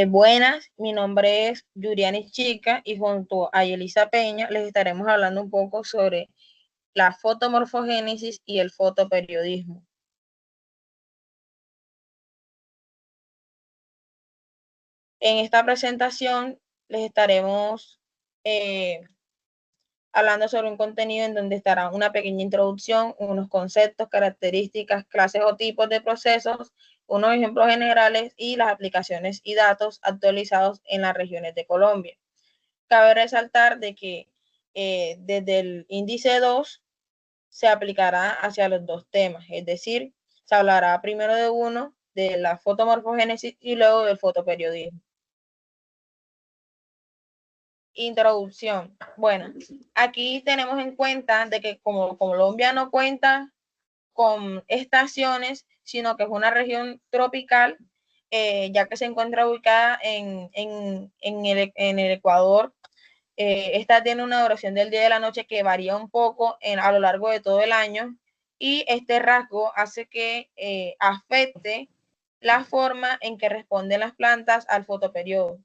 Buenas, mi nombre es Yuriani Chica y junto a Yelisa Peña les estaremos hablando un poco sobre la fotomorfogénesis y el fotoperiodismo. En esta presentación les estaremos eh, hablando sobre un contenido en donde estará una pequeña introducción, unos conceptos, características, clases o tipos de procesos, unos ejemplos generales y las aplicaciones y datos actualizados en las regiones de Colombia. Cabe resaltar de que desde el índice 2 se aplicará hacia los dos temas, es decir, se hablará primero de uno, de la fotomorfogénesis y luego del fotoperiodismo. Introducción. Bueno, aquí tenemos en cuenta de que como Colombia no cuenta con estaciones, sino que es una región tropical, ya que se encuentra ubicada en el Ecuador. Esta tiene una duración del día y de la noche que varía un poco a lo largo de todo el año y este rasgo hace que afecte la forma en que responden las plantas al fotoperiodo.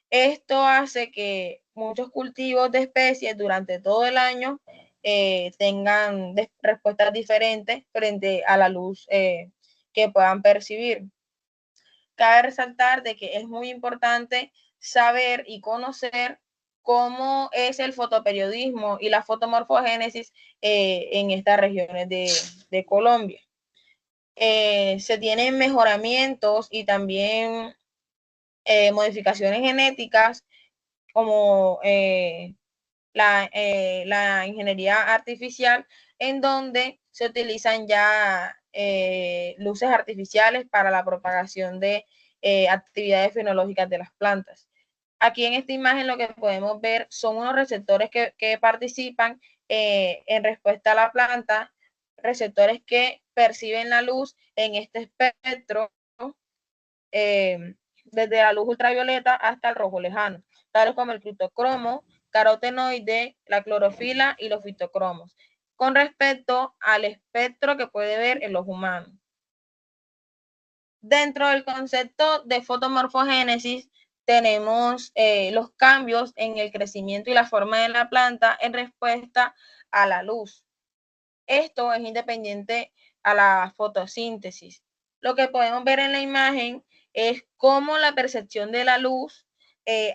Esto hace que muchos cultivos de especies durante todo el año tengan respuestas diferentes frente a la luz que puedan percibir. Cabe resaltar de que es muy importante saber y conocer cómo es el fotoperiodismo y la fotomorfogénesis en estas regiones de Colombia. Se tienen mejoramientos y también modificaciones genéticas como la ingeniería artificial, en donde se utilizan ya luces artificiales para la propagación de actividades fenológicas de las plantas. Aquí en esta imagen lo que podemos ver son unos receptores que participan en respuesta a la planta, receptores que perciben la luz en este espectro, desde la luz ultravioleta hasta el rojo lejano, tales como el criptocromo, carotenoide, la clorofila y los fitocromos, con respecto al espectro que puede ver en los humanos. Dentro del concepto de fotomorfogénesis tenemos los cambios en el crecimiento y la forma de la planta en respuesta a la luz. Esto es independiente a la fotosíntesis. Lo que podemos ver en la imagen es cómo la percepción de la luz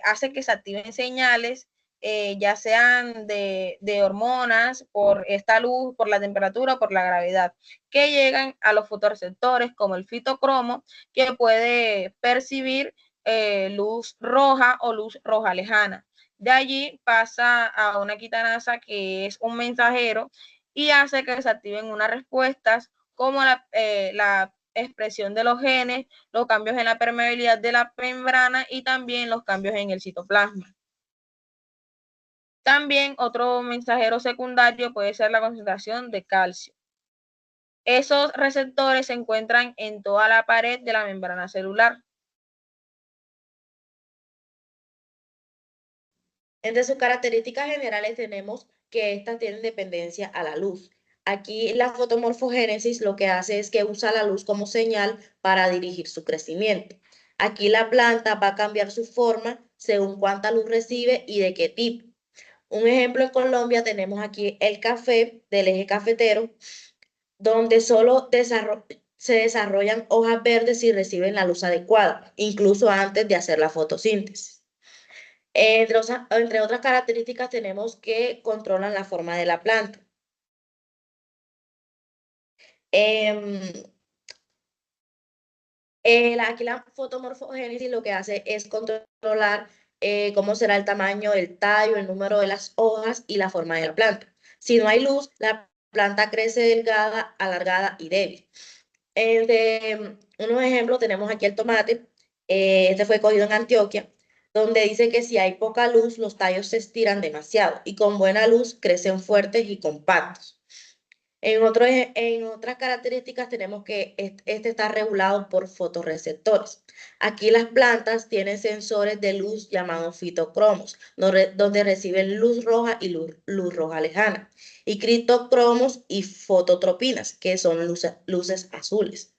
hace que se activen señales, ya sean de hormonas, por esta luz, por la temperatura, por la gravedad, que llegan a los fotorreceptores como el fitocromo, que puede percibir luz roja o luz roja lejana. De allí pasa a una quitanasa que es un mensajero y hace que se activen unas respuestas como la expresión de los genes, los cambios en la permeabilidad de la membrana y también los cambios en el citoplasma. También otro mensajero secundario puede ser la concentración de calcio. Esos receptores se encuentran en toda la pared de la membrana celular. Entre sus características generales tenemos que estas tienen dependencia a la luz. Aquí la fotomorfogénesis lo que hace es que usa la luz como señal para dirigir su crecimiento. Aquí la planta va a cambiar su forma según cuánta luz recibe y de qué tipo. Un ejemplo en Colombia tenemos aquí el café del eje cafetero, donde se desarrollan hojas verdes si reciben la luz adecuada, incluso antes de hacer la fotosíntesis. Entre otras características tenemos que controlan la forma de la planta. Em, Aquí la fotomorfogénesis lo que hace es controlar cómo será el tamaño del tallo, el número de las hojas y la forma de la planta. Si no hay luz, la planta crece delgada, alargada y débil. De unos ejemplos tenemos aquí el tomate. Este fue cogido en Antioquia, donde dice que si hay poca luz, los tallos se estiran demasiado y con buena luz crecen fuertes y compactos. En otras características tenemos que este está regulado por fotorreceptores. Aquí las plantas tienen sensores de luz llamados fitocromos, donde reciben luz roja y luz roja lejana, y criptocromos y fototropinas, que son luces azules.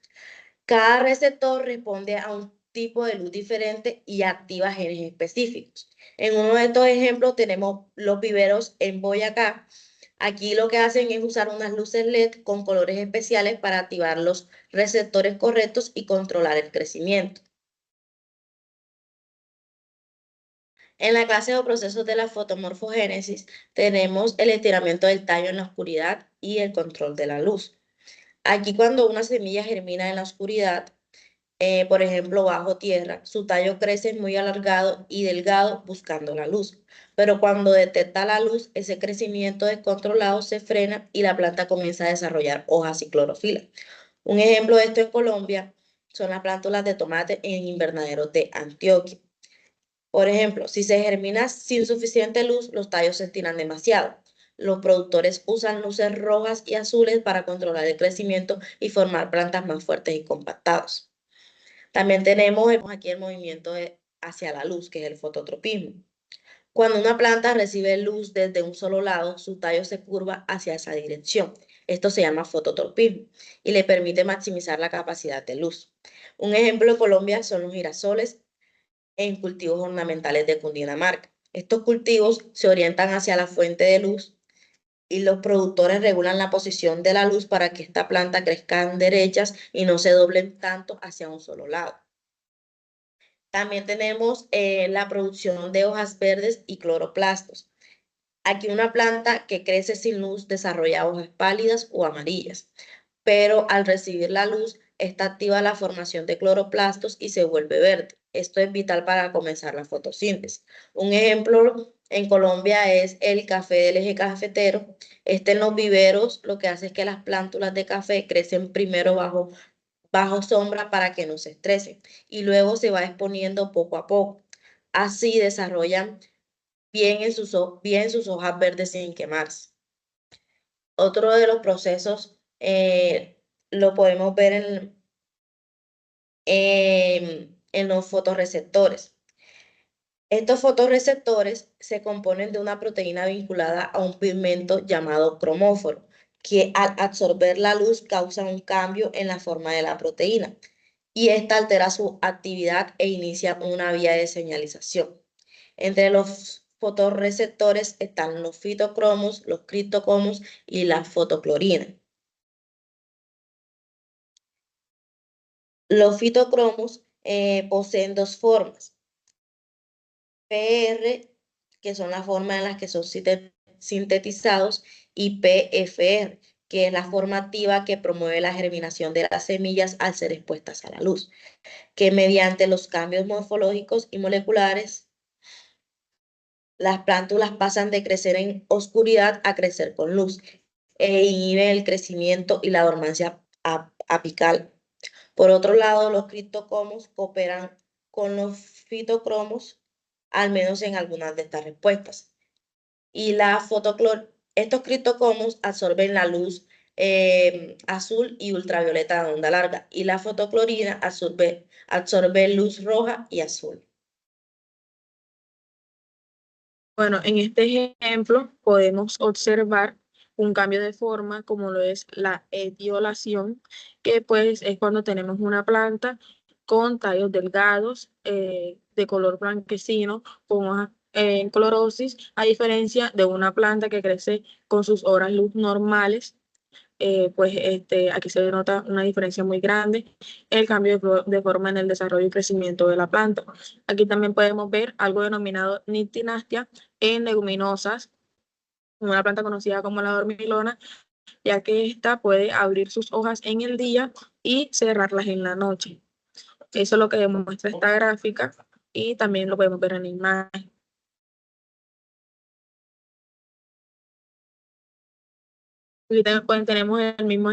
Cada receptor responde tipo de luz diferente y activa genes específicos. En uno de estos ejemplos tenemos los viveros en Boyacá. Aquí lo que hacen es usar unas luces LED con colores especiales para activar los receptores correctos y controlar el crecimiento. En la clase de procesos de la fotomorfogénesis tenemos el estiramiento del tallo en la oscuridad y el control de la luz. Aquí cuando una semilla germina en la oscuridad, por ejemplo, bajo tierra, su tallo crece muy alargado y delgado buscando la luz. Pero cuando detecta la luz, ese crecimiento descontrolado se frena y la planta comienza a desarrollar hojas y clorofila. Un ejemplo de esto en Colombia son las plántulas de tomate en invernaderos de Antioquia. Por ejemplo, si se germina sin suficiente luz, los tallos se estiran demasiado. Los productores usan luces rojas y azules para controlar el crecimiento y formar plantas más fuertes y compactadas. También tenemos aquí el movimiento hacia la luz, que es el fototropismo. Cuando una planta recibe luz desde un solo lado, su tallo se curva hacia esa dirección. Esto se llama fototropismo y le permite maximizar la capacidad de luz. Un ejemplo de Colombia son los girasoles en cultivos ornamentales de Cundinamarca. Estos cultivos se orientan hacia la fuente de luz y los productores regulan la posición de la luz para que esta planta crezca en derechas y no se doblen tanto hacia un solo lado. También tenemos la producción de hojas verdes y cloroplastos. Aquí una planta que crece sin luz desarrolla hojas pálidas o amarillas, pero al recibir la luz, esta activa la formación de cloroplastos y se vuelve verde. Esto es vital para comenzar la fotosíntesis. Un ejemplo en Colombia es el café del eje cafetero. En los viveros lo que hace es que las plántulas de café crecen primero bajo sombra para que no se estresen y luego se va exponiendo poco a poco. Así desarrollan bien sus hojas verdes sin quemarse. Otro de los procesos lo podemos ver en los fotorreceptores. Estos fotorreceptores se componen de una proteína vinculada a un pigmento llamado cromóforo, que al absorber la luz causa un cambio en la forma de la proteína y esta altera su actividad e inicia una vía de señalización. Entre los fotorreceptores están los fitocromos, los criptocromos y la fotoclorina. Los fitocromos poseen dos formas. PR, que son las formas en las que son sintetizados, y PFR, que es la forma activa que promueve la germinación de las semillas al ser expuestas a la luz, que mediante los cambios morfológicos y moleculares, las plántulas pasan de crecer en oscuridad a crecer con luz e inhiben el crecimiento y la dormancia apical. Por otro lado, los criptocromos cooperan con los fitocromos, al menos en algunas de estas respuestas. Y estos criptocromos absorben la luz azul y ultravioleta de onda larga, y la fotoclorina absorbe luz roja y azul. Bueno, en este ejemplo podemos observar un cambio de forma como lo es la etiolación, que pues es cuando tenemos una planta con tallos delgados, de color blanquecino, con hojas en clorosis, a diferencia de una planta que crece con sus horas luz normales. Aquí se denota una diferencia muy grande en el cambio de forma en el desarrollo y crecimiento de la planta. Aquí también podemos ver algo denominado nictinastia en leguminosas, una planta conocida como la dormilona, ya que ésta puede abrir sus hojas en el día y cerrarlas en la noche. Eso es lo que demuestra esta gráfica y también lo podemos ver en la imagen. Aquí tenemos el mismo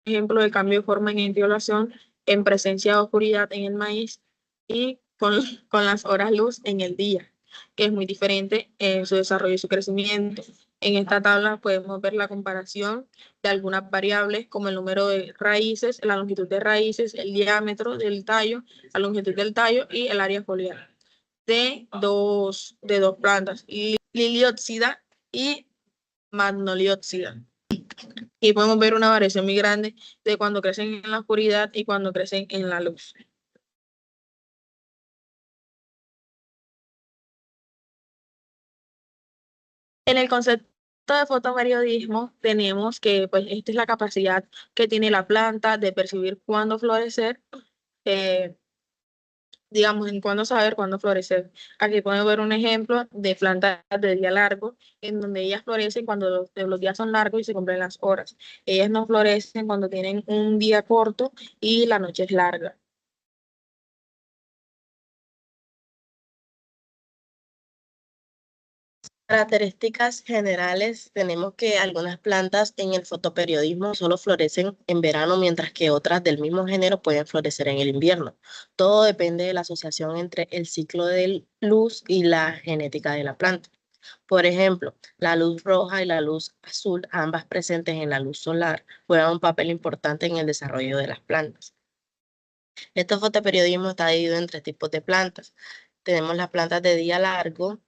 ejemplo de cambio de forma en etiolación en presencia de oscuridad en el maíz y con las horas luz en el día, que es muy diferente en su desarrollo y su crecimiento. En esta tabla podemos ver la comparación de algunas variables como el número de raíces, la longitud de raíces, el diámetro del tallo, la longitud del tallo y el área foliar de dos plantas, liliópsida y magnoliópsida. Y podemos ver una variación muy grande de cuando crecen en la oscuridad y cuando crecen en la luz. En el concepto de fotoperiodismo tenemos que pues esta es la capacidad que tiene la planta de percibir cuándo florecer, eh, digamos, en cuándo saber cuándo florecer. Aquí podemos ver un ejemplo de plantas de día largo, en donde ellas florecen cuando los días son largos y se cumplen las horas. Ellas no florecen cuando tienen un día corto y la noche es larga. Características generales, tenemos que algunas plantas en el fotoperiodismo solo florecen en verano, mientras que otras del mismo género pueden florecer en el invierno. Todo depende de la asociación entre el ciclo de luz y la genética de la planta. Por ejemplo, la luz roja y la luz azul, ambas presentes en la luz solar, juegan un papel importante en el desarrollo de las plantas. Este fotoperiodismo está dividido en tres tipos de plantas. Tenemos las plantas de día largo,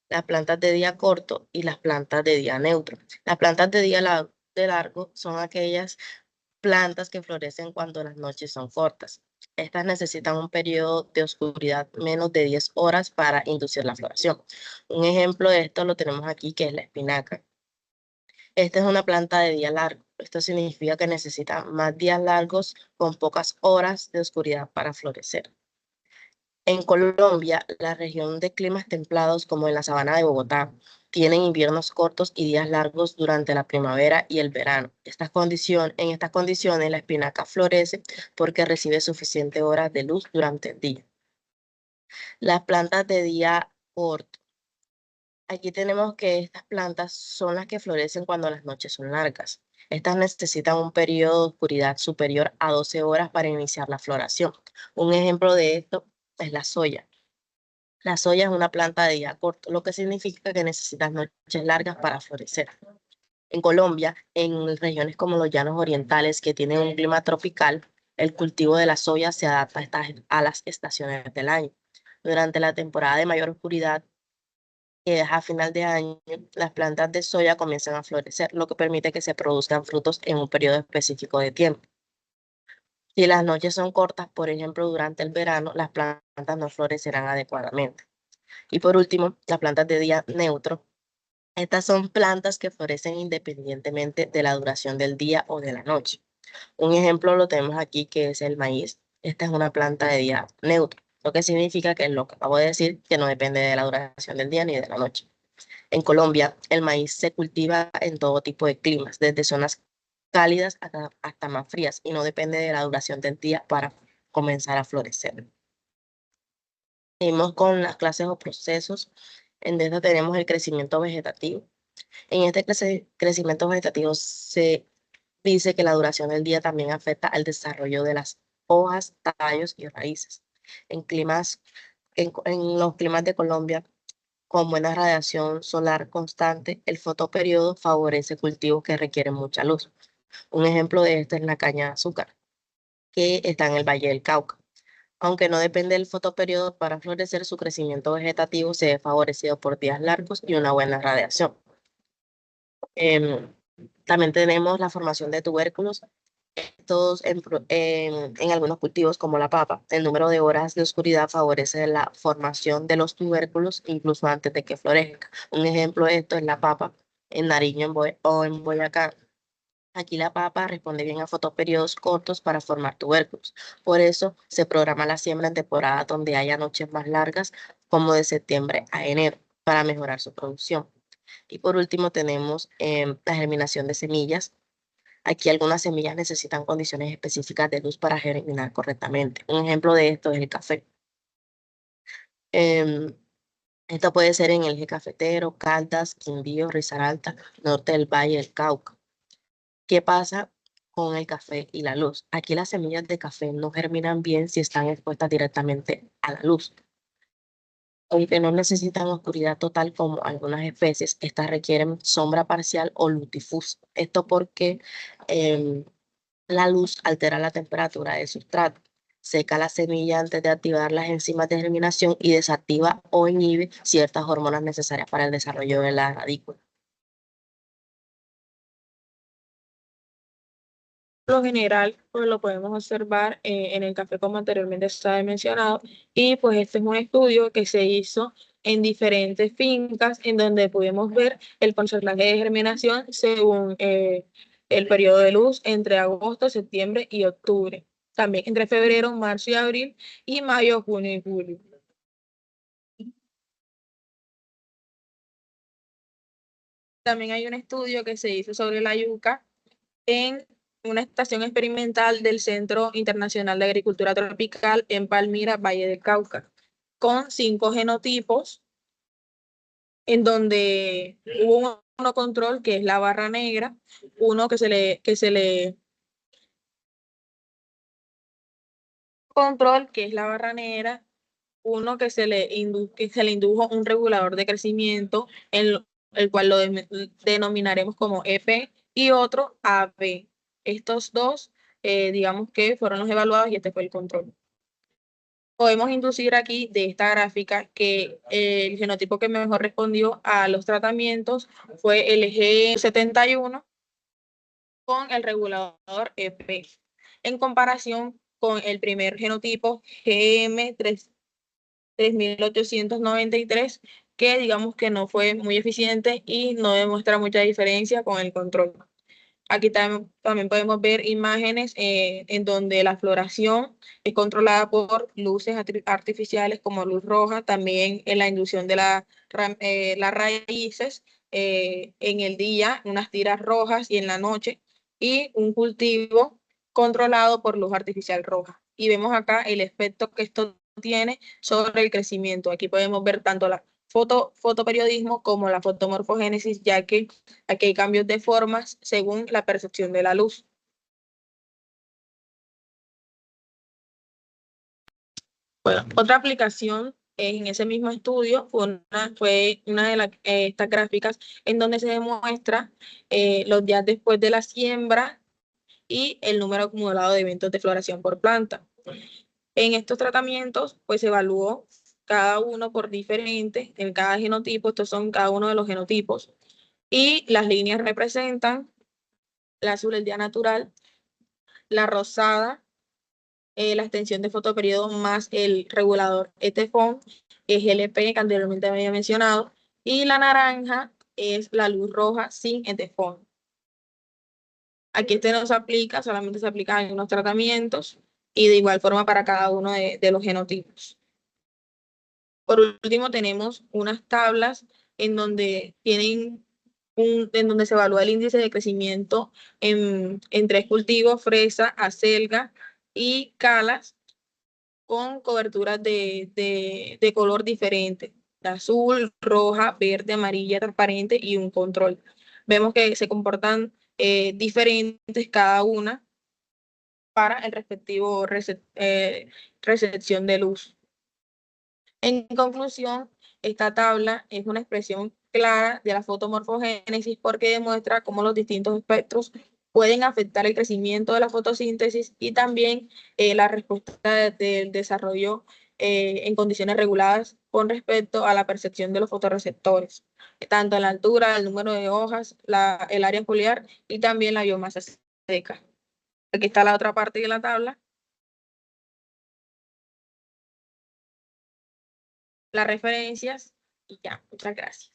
las plantas de día corto y las plantas de día neutro. Las plantas de día de largo son aquellas plantas que florecen cuando las noches son cortas. Estas necesitan un periodo de oscuridad menos de 10 horas para inducir la floración. Un ejemplo de esto lo tenemos aquí, que es la espinaca. Esta es una planta de día largo. Esto significa que necesita más días largos con pocas horas de oscuridad para florecer. En Colombia, la región de climas templados, como en la sabana de Bogotá, tienen inviernos cortos y días largos durante la primavera y el verano. En estas condiciones, la espinaca florece porque recibe suficiente horas de luz durante el día. Las plantas de día corto. Aquí tenemos que estas plantas son las que florecen cuando las noches son largas. Estas necesitan un periodo de oscuridad superior a 12 horas para iniciar la floración. Un ejemplo de esto es la soya. La soya es una planta de día corto, lo que significa que necesita noches largas para florecer. En Colombia, en regiones como los llanos orientales, que tienen un clima tropical, el cultivo de la soya se adapta a las estaciones del año. Durante la temporada de mayor oscuridad, que es a final de año, las plantas de soya comienzan a florecer, lo que permite que se produzcan frutos en un periodo específico de tiempo. Si las noches son cortas, por ejemplo, durante el verano, las plantas no florecerán adecuadamente. Y por último, las plantas de día neutro. Estas son plantas que florecen independientemente de la duración del día o de la noche. Un ejemplo lo tenemos aquí, que es el maíz. Esta es una planta de día neutro, lo que significa que lo que acabo de decir, que no depende de la duración del día ni de la noche. En Colombia, el maíz se cultiva en todo tipo de climas, desde zonas cálidas hasta más frías, y no depende de la duración del día para comenzar a florecer. Seguimos con las clases o procesos. En esta tenemos el crecimiento vegetativo. En este crecimiento vegetativo se dice que la duración del día también afecta al desarrollo de las hojas, tallos y raíces. En los climas de Colombia, con buena radiación solar constante, el fotoperiodo favorece cultivos que requieren mucha luz. Un ejemplo de esto es la caña de azúcar, que está en el Valle del Cauca. Aunque no depende del fotoperiodo para florecer, su crecimiento vegetativo se ve favorecido por días largos y una buena radiación. Em, También tenemos la formación de tubérculos. Estos en algunos cultivos como la papa, el número de horas de oscuridad favorece la formación de los tubérculos incluso antes de que florezca. Un ejemplo de esto es la papa en Nariño o en Boyacá. Aquí la papa responde bien a fotoperiodos cortos para formar tubérculos. Por eso se programa la siembra en temporadas donde haya noches más largas, como de septiembre a enero, para mejorar su producción. Y por último tenemos la germinación de semillas. Aquí algunas semillas necesitan condiciones específicas de luz para germinar correctamente. Un ejemplo de esto es el café. Em, Esto puede ser en el eje cafetero, Caldas, Quindío, Risaralda, norte del Valle del Cauca. ¿Qué pasa con el café y la luz? Aquí las semillas de café no germinan bien si están expuestas directamente a la luz. Aunque no necesitan oscuridad total como algunas especies, estas requieren sombra parcial o luz difusa. Esto porque em, la luz altera la temperatura del sustrato, seca la semilla antes de activar las enzimas de germinación y desactiva o inhibe ciertas hormonas necesarias para el desarrollo de la radícula. Por lo general, pues lo podemos observar en el café como anteriormente estaba mencionado y pues este es un estudio que se hizo en diferentes fincas en donde pudimos ver el porcentaje de germinación según el periodo de luz entre agosto, septiembre y octubre. También entre febrero, marzo y abril, y mayo, junio y julio. También hay un estudio que se hizo sobre la yuca en una estación experimental del Centro Internacional de Agricultura Tropical en Palmira, Valle del Cauca, con 5 genotipos, en donde hubo uno control, que es la barra negra, uno que se le control, que es la barra negra, uno que se le indujo un regulador de crecimiento, el cual lo denominaremos como EP, y otro AB. Estos dos, digamos que fueron los evaluados y este fue el control. Podemos inducir aquí de esta gráfica que el genotipo que mejor respondió a los tratamientos fue el G71 con el regulador EP, en comparación con el primer genotipo GM3893, que digamos que no fue muy eficiente y no demuestra mucha diferencia con el control. Aquí también podemos ver imágenes en donde la floración es controlada por luces artificiales como luz roja, también en la inducción de las raíces en el día, unas tiras rojas, y en la noche, y un cultivo controlado por luz artificial roja. Y vemos acá el efecto que esto tiene sobre el crecimiento. Aquí podemos ver tanto la fotoperiodismo como la fotomorfogénesis, ya que aquí hay cambios de formas según la percepción de la luz. Bueno, otra aplicación en ese mismo estudio fue una de estas gráficas en donde se demuestra los días después de la siembra y el número acumulado de eventos de floración por planta. En estos tratamientos, pues se evaluó cada uno por diferente, en cada genotipo. Estos son cada uno de los genotipos, y las líneas representan: la azul el día natural, la rosada la extensión de fotoperiodo más el regulador ETFON, es LP, que anteriormente había mencionado, y la naranja es la luz roja sin ETFON. Aquí este no se aplica, solamente se aplican en unos tratamientos, y de igual forma para cada uno de los genotipos. Por último, tenemos unas tablas en donde en donde se evalúa el índice de crecimiento en 3 cultivos: fresa, acelga y calas, con coberturas de color diferente: azul, roja, verde, amarilla, transparente, y un control. Vemos que se comportan diferentes cada una para el respectivo recepción de luz. En conclusión, esta tabla es una expresión clara de la fotomorfogénesis, porque demuestra cómo los distintos espectros pueden afectar el crecimiento de la fotosíntesis y también la respuesta del desarrollo en condiciones reguladas con respecto a la percepción de los fotorreceptores, tanto en la altura, el número de hojas, el área foliar y también la biomasa seca. Aquí está la otra parte de la tabla, las referencias, y ya, muchas gracias.